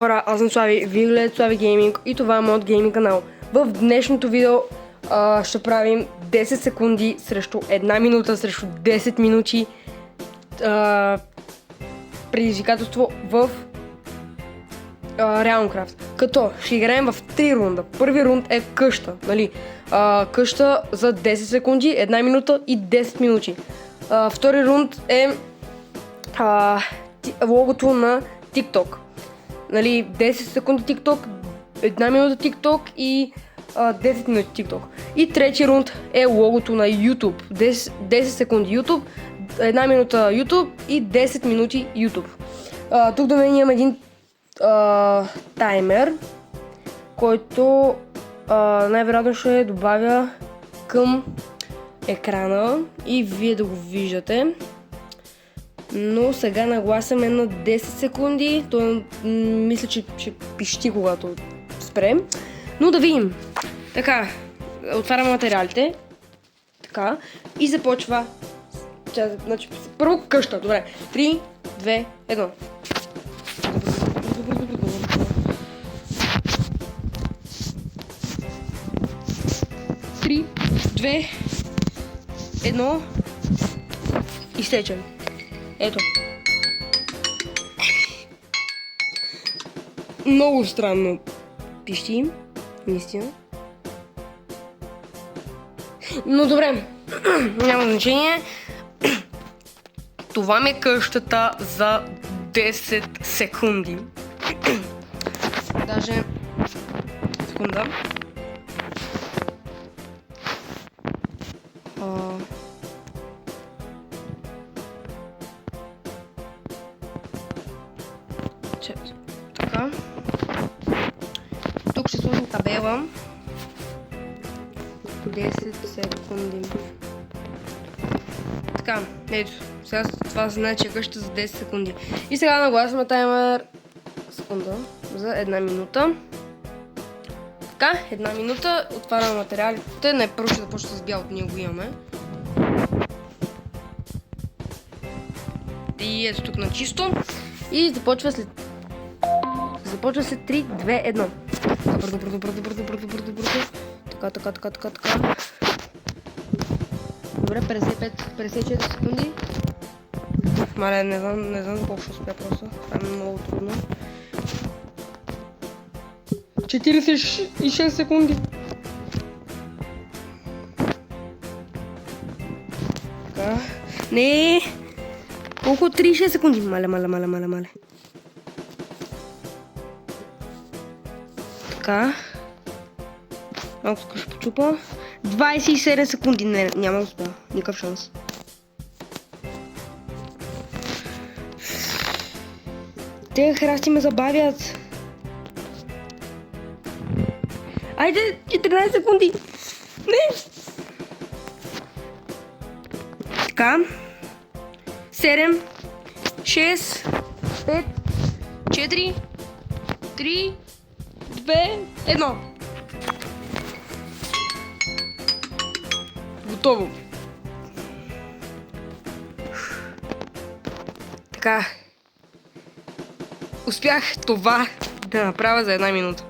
Хора, аз съм Слави, вие гледате Слави Гейминг и това е моят гейминг канал. В днешното видео ще правим 10 секунди срещу 1 минута, срещу 10 минути предизвикателство в Realmcraft. Като ще играем в 3 рунда. Първи рунд е къща, нали? Къща за 10 секунди, 1 минута и 10 минути. Втори рунд е логото на TikTok. Нали, 10 секунди TikTok, 1 минута TikTok и 10 минути TikTok. И трети рунд е логото на YouTube. 10 секунди YouTube, 1 минута YouTube и 10 минути YouTube. Тук до мен имам един таймер, който най-вероятно ще добавя към екрана и вие да го виждате. Но сега нагласяме на 10 секунди. Той мисля, че ще пищи, когато спрем. Но да видим. Така, отварям материалите. Така. И започва. Значи, първо къща. Добре. 3, 2, 1. 3, 2, 1. Изтечем. Ето. Много странно пищи, наистина. Но добре, няма значение. Това ми е къщата за 10 секунди. Даже секунда. Така. Тук ще сложим табела. 10 секунди. Така, ето. Сега това значи къща за 10 секунди. И сега нагласваме таймер секунда за 1 минута. Така, 1 минута. Отваряме материалите. Не, първо ще започва с бялото, ние го имаме. И ето тук на чисто. И започва след 3, 2, 1. Бързо. Така. Добре, 54 секунди. Маля, не знам колко ще успя просто. Това е много трудно. 46 секунди. Така. Не. Колко? 36 секунди. Маля. Така. Малко ще почупа. 27 секунди. Не, няма да успя. Никакъв шанс. Те храсти ме забавят. Айде, 14 секунди. Не. Така. 7, 6, 5, 4, 3, 2, 1. Готово. Така. Успях това да направя за 1 минута.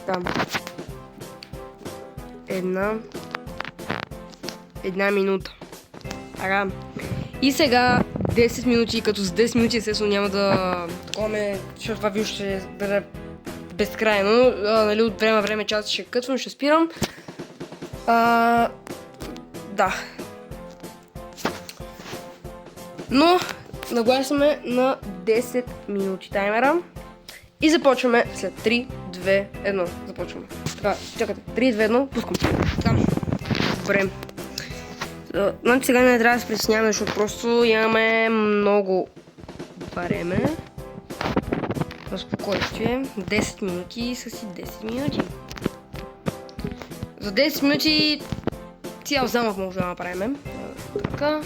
Там. Една минута. Така. И сега 10 минути, като с 10 минути естествено няма да таковаме, защото това видео ще бъде безкрайно. Нали, от време на време част ще кътвам, ще спирам. Да. Но нагласяме на 10 минути таймера. И започваме след 3, 2, 1. Започваме. Така, чакайте. 3, 2, 1, пускам. Така. Добре. Значи сега не трябва да се притесняваме, защото просто имаме много време. На спокойствие. 10 минути са си 10 минути. За 10 минути цял замък може да направим. Така.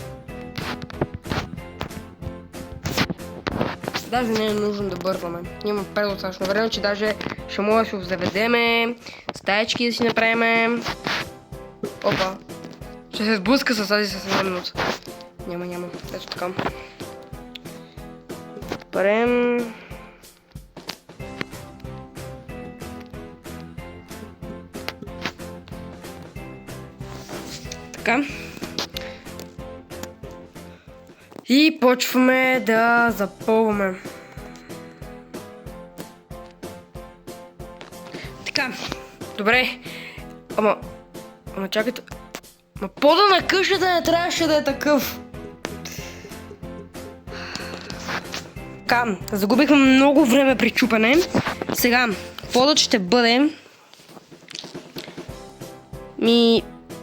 Даже не е нужно да бързаме. Има предостатъчно време, че даже ще може да си заведеме, стаечки да си направим. Опа. Ще се сблъска с тази с 1 минута. Няма. Ето така. Парем. Така. И почваме да запълваме. Така. Добре. Ама чакайте. Пода на къщата не трябваше да е такъв. Така, загубихме много време при чупане. Сега, подът ще бъде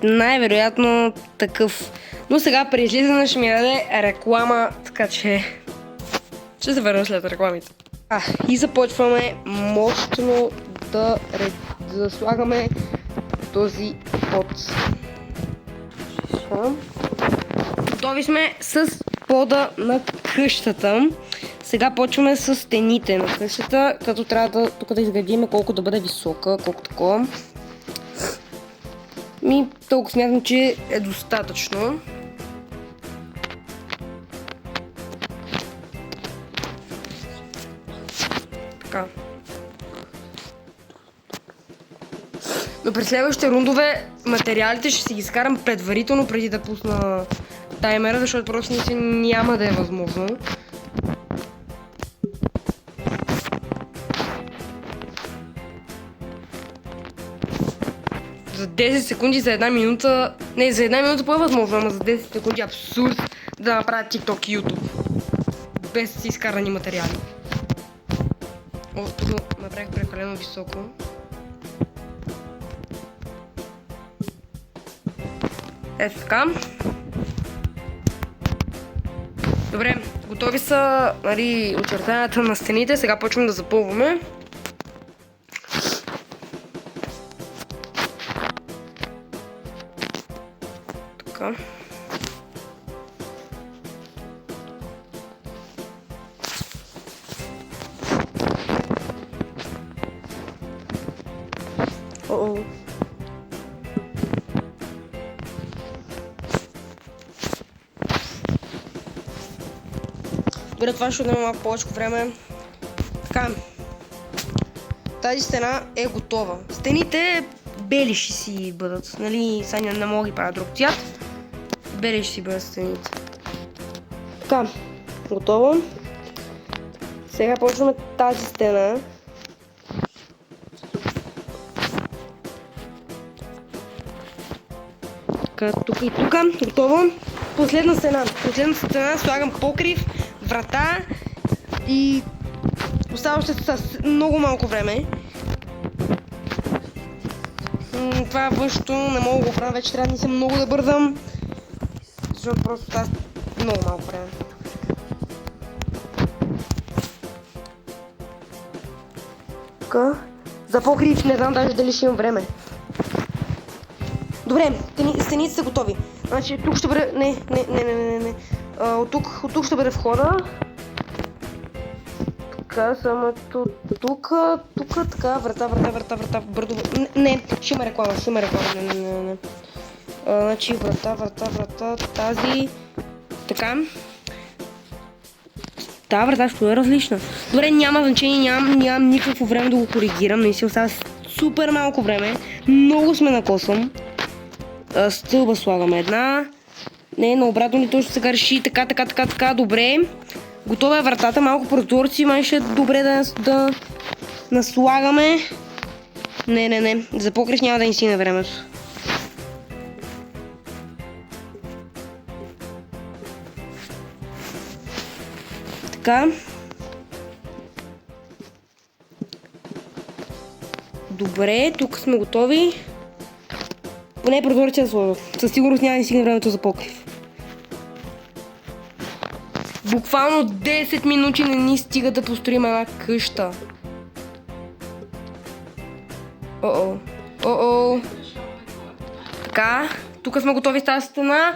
най-вероятно такъв. Но сега при излизане ще ми даде реклама, така че ще се върна след рекламите. И започваме мощно да слагаме този под. Готови сме с пода на къщата. Сега почваме с стените на къщата, като трябва тук да изградим колко да бъде висока, колко такова. Толкова смятам, че е достатъчно. Така. Но при следващите рундове материалите ще си ги изкарам предварително, преди да пусна таймера, защото просто няма да е възможно. За 10 секунди, за една минута... Не, за една минута по-възможно, ама за 10 секунди абсурд да направя TikTok и YouTube. Без да си изкарани материали. Направих прекалено високо. Ето така. Добре, готови са очертанията на стените. Сега почваме да запълваме. Така. О-о. Добре, това ще отнема малко повече време. Така. Тази стена е готова. Стените бели ще си бъдат. Нали, сега не мога да ги правя друг цвят. Бели ще си бъдат стените. Така. Готово. Сега почваме тази стена. Така, тук и тук. Готово. Последна стена. Последната стена слагам покрив, врата и остава още с много малко време. Това външното не мога да го правя, вече трябва да не съм много да бързам, защото просто това е много малко време. Така. За покрив не знам даже дали ще имам време. Добре, стените са готови. Значи тук ще бъде... Не. От тук ще бъде входа. Така, само тук, така, врата, бърдо... Не, ще има реклама, не. Значи врата, тази... Така. Тази врата ще е различна. Добре, няма значение, нямам никакво време да го коригирам, но и си остава супер малко време. Много сме на косъм. Стълба слагаме една. Не, на обратно ни точно сега реши така, добре. Готова е вратата, малко прозорци, май ще е добре да наслагаме. Не, за покрив няма да ни стигне времето. Така. Добре, тук сме готови. Поне прозорци да сложа. Със сигурност няма да ни стигне времето за покрив. Буквално 10 минути не ни стига да построим една къща. О-о. Така, тук сме готови с тази стена.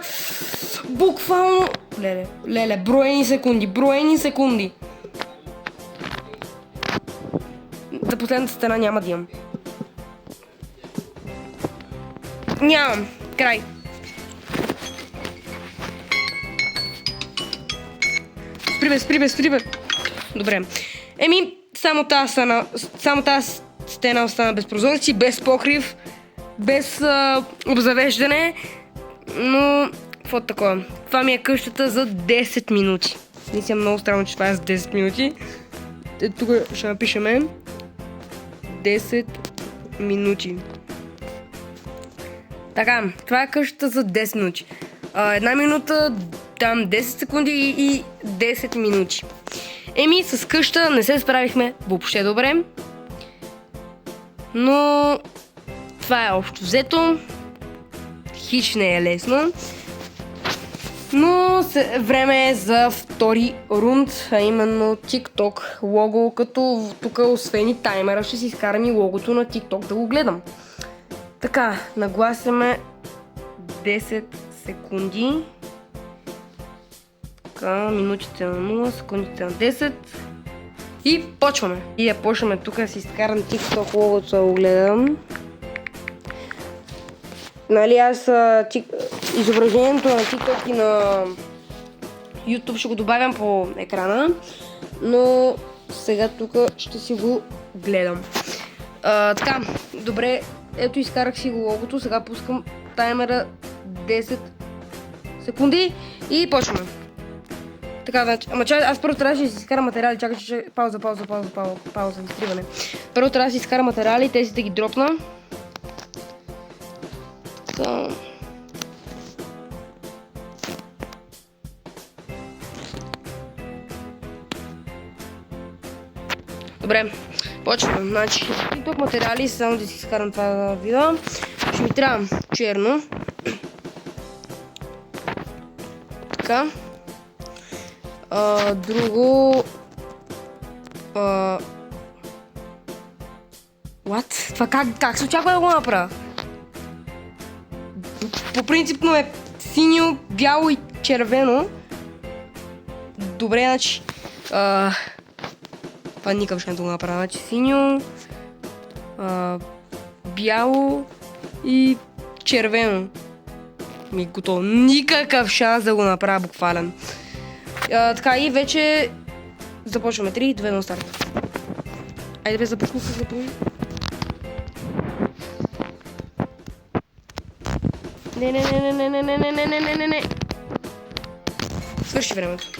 Буквално... Леле, броени секунди. За последната стена няма да имам. Нямам. Край. Спри бе. Добре. Само тази стена остана без прозорци, без покрив, без обзавеждане. Но, какво такова? Това ми е къщата за 10 минути. Не си много странно, че това е за 10 минути. Тук ще напишеме 10 минути. Така, това е къщата за 10 минути. Една минута, там 10 секунди и 10 минути. С къща не се справихме въобще добре. Но това е общо взето. Хич не е лесно. Но време е за втори рунд, а именно TikTok лого, като тук освен и таймера ще си изкарам и логото на TikTok да го гледам. Така, нагласяме 10 секунди. Така, минутите на 0, секундите на 10. И почваме. И да почваме тук да си изкарам TikTok логото да го гледам. Нали, аз изображението на TikTok и на YouTube ще го добавям по екрана, но сега тук ще си го гледам. Така, добре, ето изкарах си го логото, сега пускам таймера 10 секунди и почваме. Така, значи, аз първо трябва да си изкарам материали, чакай, че пауза, изтриване. Първо трябва да си изкарам материали, тези да ги дропна. Така. Добре, почваме. Значи, тук материали, само да си изкарам това видео. Ще ми трябва черно. Така. Друго... What? Това как се очаква да го направя? По принципно е синьо, бяло и червено. Добре, значи... Това никакъв шанс да го направя. Значи синьо, бяло и червено. Готово. Никакъв шанс да го направя буквален. Така и вече започваме. 3, 2, 1, старт. Айде бе, започна се започва. Не. Свърши времето.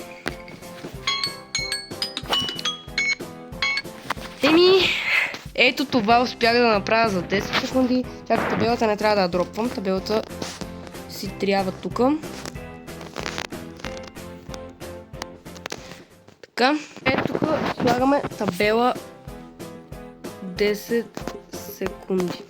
Ето това успях да направя за 10 секунди. Чакай, табелата не трябва да я дропвам. Табелата си трябва тука. Така. Ето тук слагаме табела 10 секунди.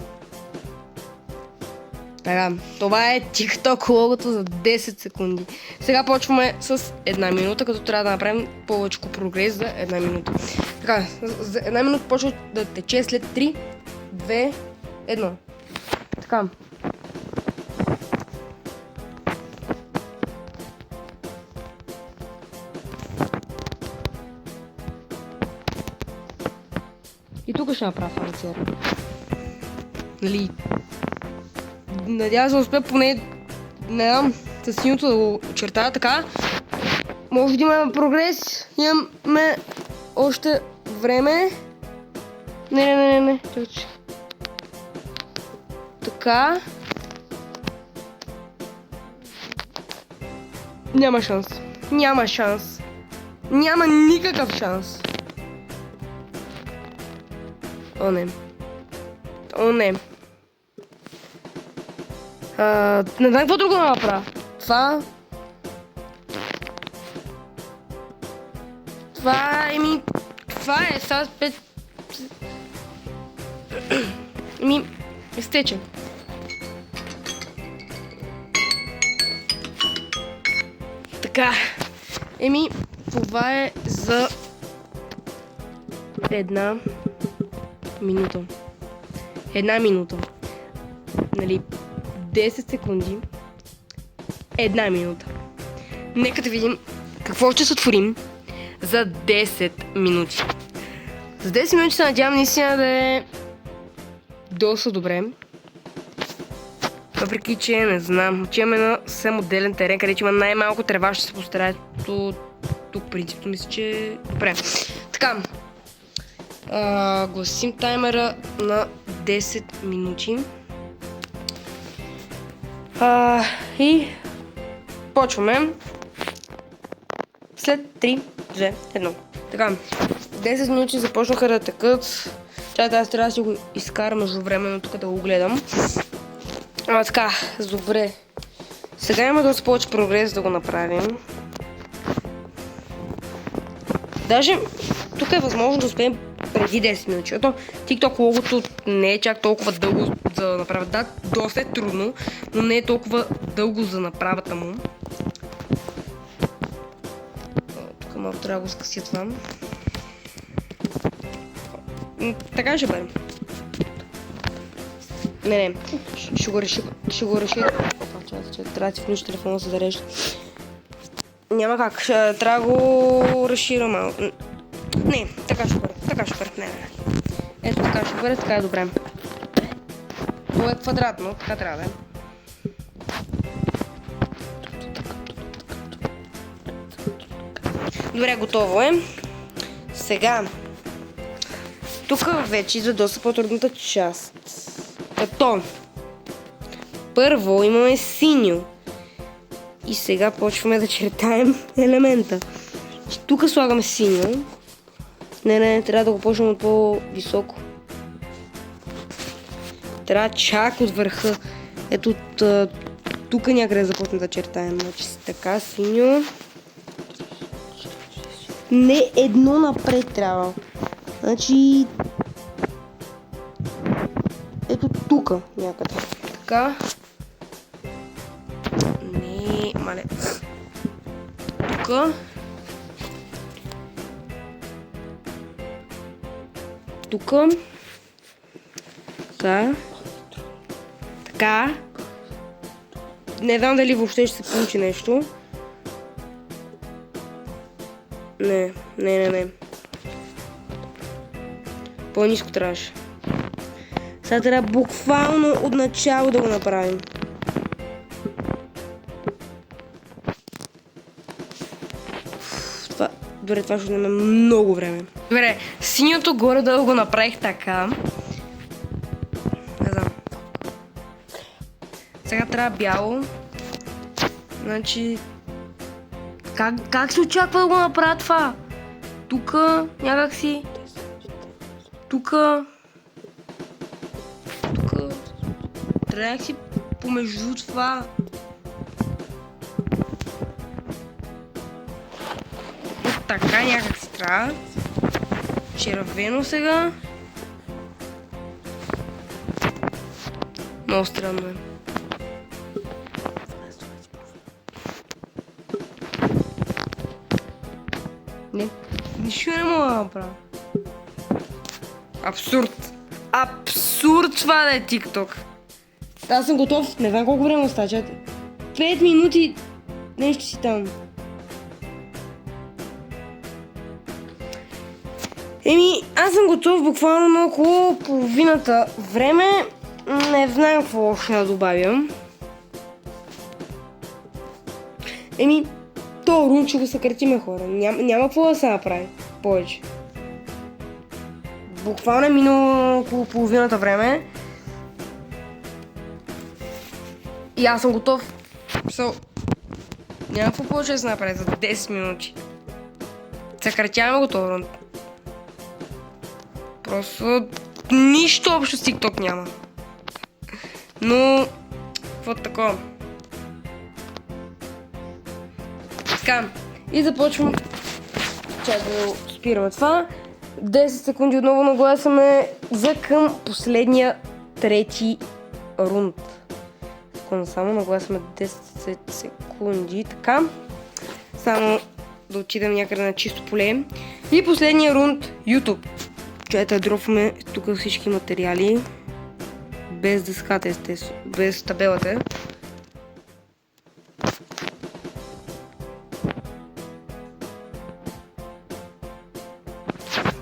Така, това е TikTok логото за 10 секунди. Сега почваме с една минута, като трябва да направим повече прогрес за една минута. Така, за една минута почва да тече след 3, 2, 1. Така. И тук ще направя фанцер. Нали? Надявам се да успя поне, не знам, с синьото да го очертая така. Може да имаме прогрес, имаме още време. Не. Така. Няма шанс. Няма никакъв шанс. О, не. Не знам какво друго да направя. Това е сега спет... изтече. Така. Това е за една минута. Нали, 10 секунди. Една минута. Нека да видим какво ще сътворим за 10 минути. За 10 минути се надявам наистина да е доста добре. Въпреки, че не знам, че имаме на съвсем отделен терен, където има най-малко трева, ще се постарая тук принципно мисля, че е добре. Така, гласим таймера на 10 минути. И почваме след 3, 2, 1. Така, 10 минути започнаха да текат. Чакайте, аз трябва да си го изкарам междувременно тук да го гледам. Така, добре. Сега има доста повече прогрес да го направим. Даже тук е възможно да успеем преди 10 минути, защото TikTok логото не е чак толкова дълго за да направят. Да, доста е трудно, но не е толкова дълго за направата му. Тук малко трябва да го скъся това. Така ще бъде. Не, ще го реши. Трябва да си включи телефона за зарежда. Няма как, трябва да го разширя малко. Не, така ще бъде, не. Ето така ще бъде, така е добре. То е квадратно, така трябва да е. Добре, готово е. Сега, тук вече идва доста по-трудната част. Като първо имаме синьо. И сега почваме да чертаем елемента. Тук слагаме синьо. Не, трябва да го почнем от по-високо. Трябва чак от върха. Ето тук някъде започнем да чертаем. Значи така, синьо. Не, едно напред трябва. Значи ето тук някъде. Така. Не, мале. Тук. Тук. Така. Така. Не знам дали въобще ще се получи нещо. Не. По-ниско трябваше. Сега трябва буквално от начало да го направим. Добре, това ще отнеме много време. Добре, синьото горе да го направих така. Не знам. Сега трябва бяло. Значи... Как се очаква да го направя това? Тука някак си... Тука... Трябва да си помежду това. Така някак си трябва. Червено сега. Много странно е. Не, нищо не мога да направя. Абсурд. Абсурд това да е TikTok. Аз съм готов. Не знам колко време остава. 5 минути нещо си там. Аз съм готов буквално на около половината време. Не знам какво още да добавям. То рун ще го съкратиме, хора. Няма какво да се направи повече. Буквално е минало около половината време. И аз съм готов. Няма какво повече да се направи за 10 минути. Съкратяваме го този рун. Просто нищо общо с TikTok няма. Но, какво такова? Така, и започвам. Чакай да го спираме това. 10 секунди отново нагласяме за към последния трети рунд. Само нагласяме 10 секунди. Така. Само да отидем някъде на чисто поле. И последния рунд YouTube. Чайте да дропваме тук всички материали. Без дъската, естествено. Без табелата.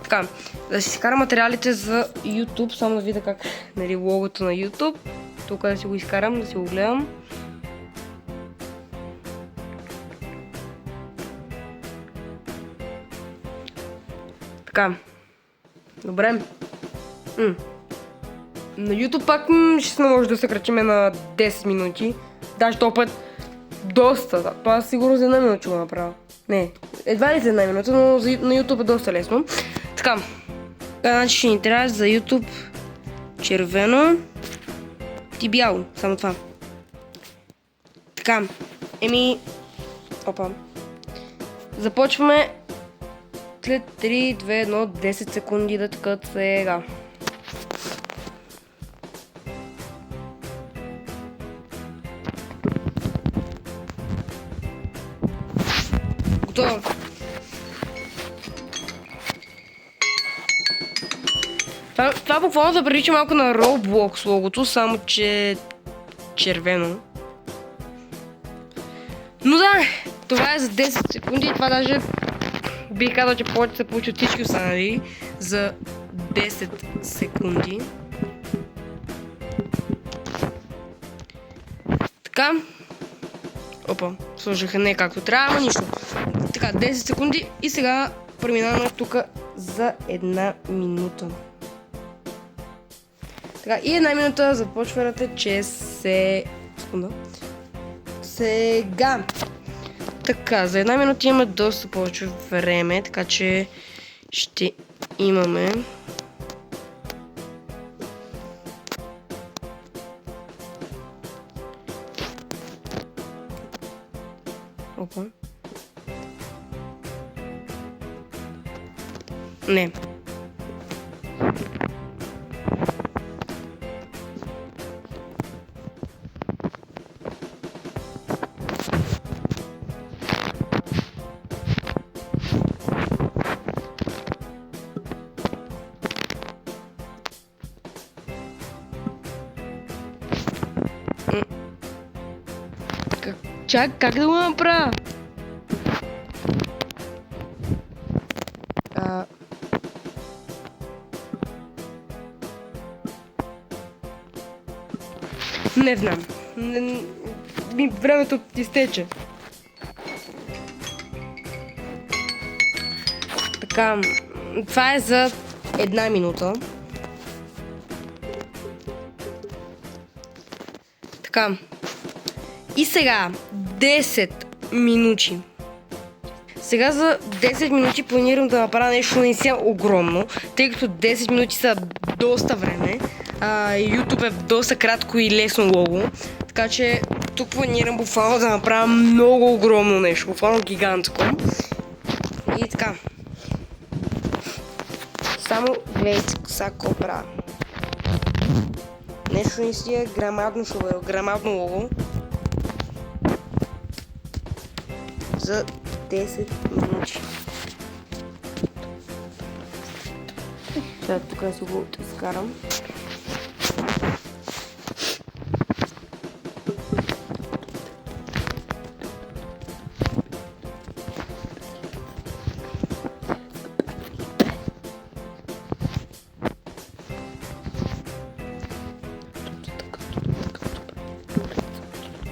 Така, да си изкарам материалите за YouTube, само да видя как, нали, логото на YouTube. Тук да си го изкарам, да си го гледам. Така. Добре. На YouTube пак ще се наложи да съкратиме на 10 минути. Даже този път доста. Това сигурно за една минута ще го направя. Не, едва ли за една минута, но на YouTube е доста лесно. Така, значи ще ни трябва за YouTube червено и бяло, само това. Така, опа. Започваме след 3, 2, 1, 10 секунди да тъкат сега. Готово. Това буквално да прилича малко на Roblox логото, само че червено. Но да, това е за 10 секунди. Това даже бих казал, че повече се получи от всички останали за 10 секунди. Така. Опа, сложиха не както трябва, но нищо. Така, 10 секунди и сега преминаваме тук за една минута. Така, и една минута започвате, че секунда. Сега. Така, за една минута имаме доста повече време, така че ще имаме опа. Не. Чак, как да го направя? Не знам. Времето изтече. Така, това е за една минута. Така. И сега 10 минути. Сега за 10 минути планирам да направя нещо наистина огромно, тъй като 10 минути са доста време. YouTube е доста кратко и лесно лого, така че тук планирам буквално да направя много огромно нещо, буквално гигантско. И така. Само гледайте сега какво правя. Нещо наистина грамадно лого. За 10 минути. Сега тук си го изкарам.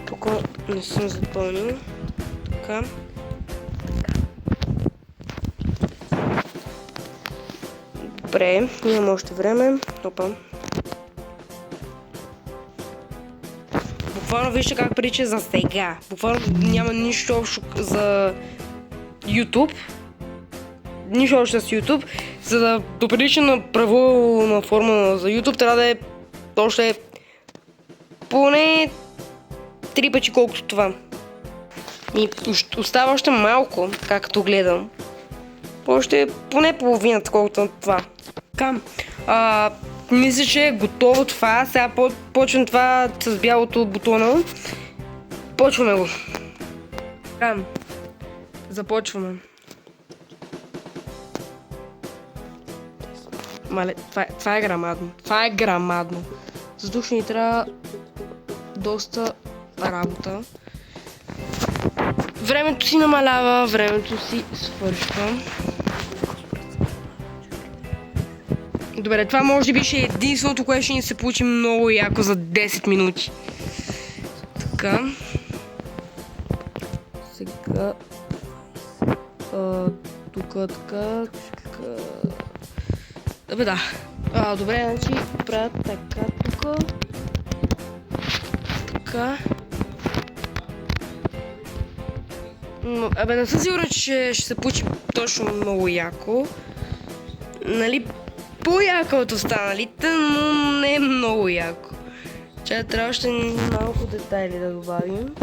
Тук не съм запълнил. Така. Добре, имам още време. Опа. Буквално вижте как прилича за сега. Буквално няма нищо общо за YouTube. Нищо общо с YouTube. За да доприлича на правилна форма за YouTube, трябва да е още поне 3 пъти колкото това. И остава още малко, както гледам. Още поне половината колкото на това. Така, мисля, че е готово това. Сега почвам това с бялото бутона. Почваме го. Така, започваме. Мале, това е грамадно. Това е грамадно. Затова ще ни трябва доста работа. Времето си намалява, времето си свършва. Добре, това може би ще е единственото, което ще ни се получи много яко за 10 минути. Така. Сега... тук, така... Да. Добре, значи правя така, тук. Така. Абе, не съм сигурен, че ще се получи точно много яко. Нали, по-яко от останалите, но не е много яко. Че трябва още малко детайли да добавим.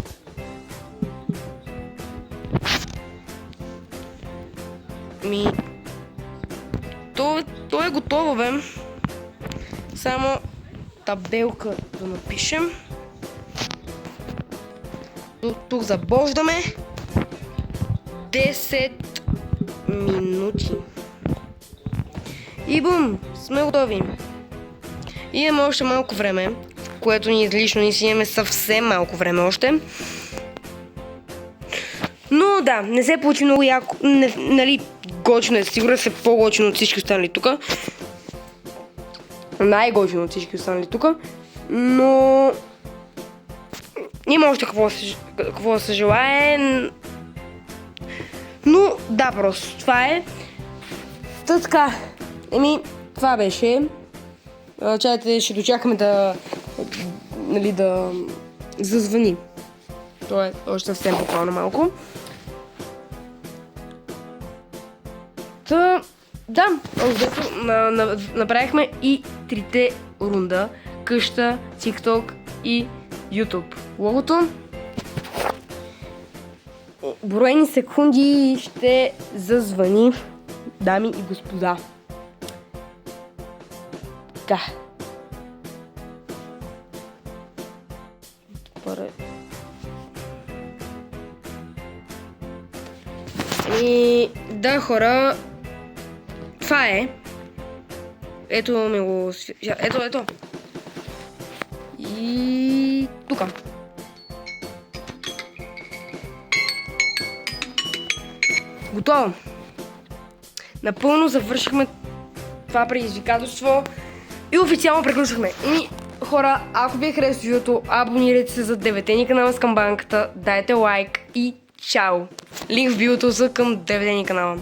То е готово, бе. Само табелка да напишем. Тук забождаме 10 минути. И бум! Сме готови. Имаме още малко време, което ни излишно, ние си имаме съвсем малко време още. Но да, не се получи много яко, нали, гочно е, сигурно се по-гочно от всички останали тук. Най-гочно от всички останали тук, но има още какво да се желае. Но да, просто това е. Така, това беше. Чайте, ще дочакаме да зазвъни. То е още съвсем буквално малко. Да, направихме и трите рунда. Къща, TikTok и YouTube. Логото. Броени секунди ще зазвъни, дами и господа. Така. И да, хора, това е. Ето ми го... Ето. И тука. Готово. Напълно завършихме това предизвикателство и официално приключихме. И хора, ако ви е харесало видеото, абонирайте се за 9-ти канала с камбанката, дайте лайк и чао! Линк в биото за към 9-ти канала.